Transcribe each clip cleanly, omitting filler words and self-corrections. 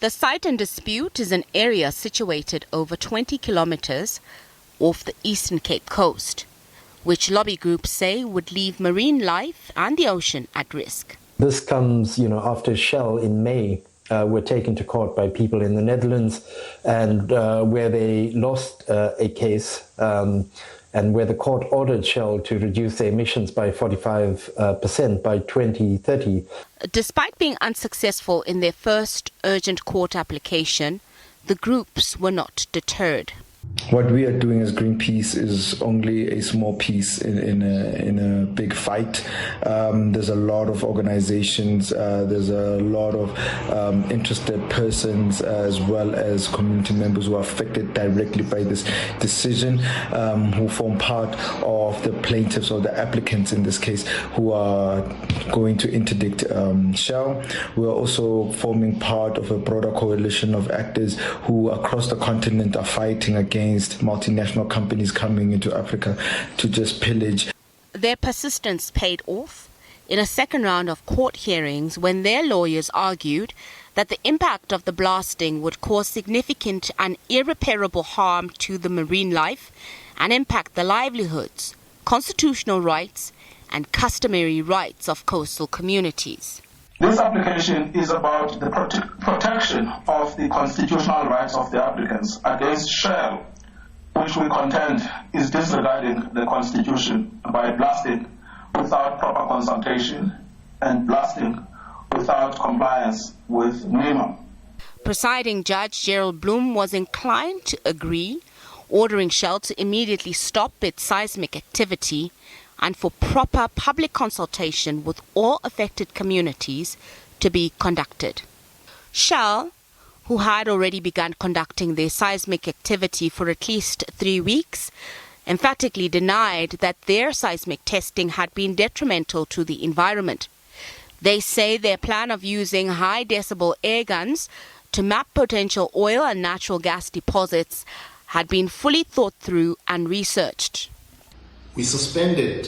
The site in dispute is an area situated over 20 kilometers off the Eastern Cape coast, which lobby groups say would leave marine life and the ocean at risk. This comes, after Shell in May were taken to court by people in the Netherlands, and where they lost a case, and where the court ordered Shell to reduce their emissions by 45% by 2030. Despite being unsuccessful in their first urgent court application, the groups were not deterred. What we are doing as Greenpeace is only a small piece in a big fight. There's a lot of organizations, there's a lot of interested persons as well as community members who are affected directly by this decision, who form part of the plaintiffs or the applicants in this case, who are going to interdict Shell. We are also forming part of a broader coalition of actors who across the continent are fighting against multinational companies coming into Africa to just pillage. Their persistence paid off in a second round of court hearings when their lawyers argued that the impact of the blasting would cause significant and irreparable harm to the marine life and impact the livelihoods, constitutional rights and customary rights of coastal communities. This application is about the protection of the constitutional rights of the applicants against Shell, which we contend is disregarding the Constitution by blasting without proper consultation and blasting without compliance with NEMA. Presiding Judge Gerald Bloom was inclined to agree, ordering Shell to immediately stop its seismic activity and for proper public consultation with all affected communities to be conducted. Shell, who had already begun conducting their seismic activity for at least 3 weeks, emphatically denied that their seismic testing had been detrimental to the environment. They say their plan of using high decibel air guns to map potential oil and natural gas deposits had been fully thought through and researched. We suspended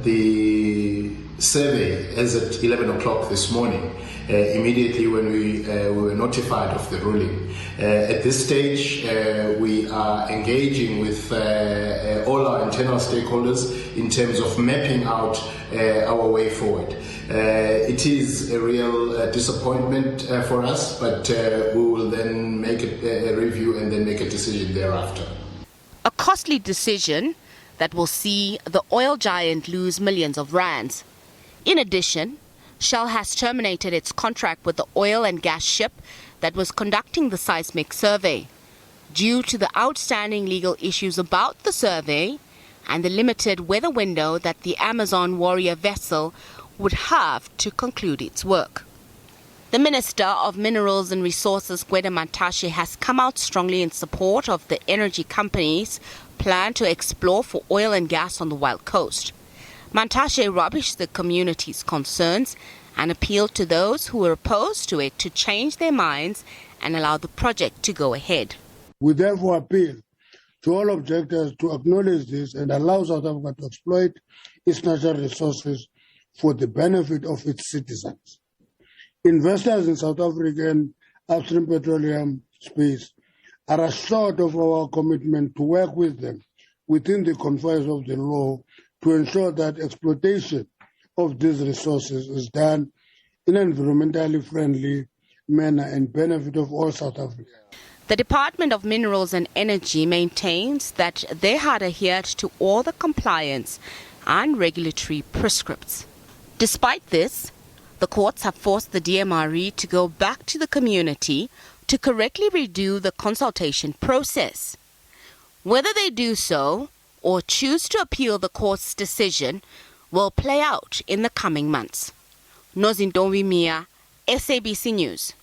the survey as at 11 o'clock this morning, immediately when we were notified of the ruling. At this stage, we are engaging with all our internal stakeholders in terms of mapping out our way forward. It is a real disappointment for us, but we will then make a review and then make a decision thereafter. A costly decision that will see the oil giant lose millions of rands. In addition, Shell has terminated its contract with the oil and gas ship that was conducting the seismic survey due to the outstanding legal issues about the survey and the limited weather window that the Amazon Warrior vessel would have to conclude its work. The Minister of Minerals and Resources, Gwede Mantashe, has come out strongly in support of the energy companies' plan to explore for oil and gas on the Wild Coast. Mantashe rubbished the community's concerns and appealed to those who were opposed to it to change their minds and allow the project to go ahead. We therefore appeal to all objectors to acknowledge this and allow South Africa to exploit its natural resources for the benefit of its citizens. Investors in South African upstream petroleum space are assured of our commitment to work with them within the confines of the law to ensure that exploitation of these resources is done in an environmentally friendly manner and benefit of all South Africans. The Department of Minerals and Energy maintains that they had adhered to all the compliance and regulatory prescripts. Despite this, the courts have forced the DMRE to go back to the community to correctly redo the consultation process. Whether they do so or choose to appeal the court's decision will play out in the coming months. Nozintombi Mia, SABC News.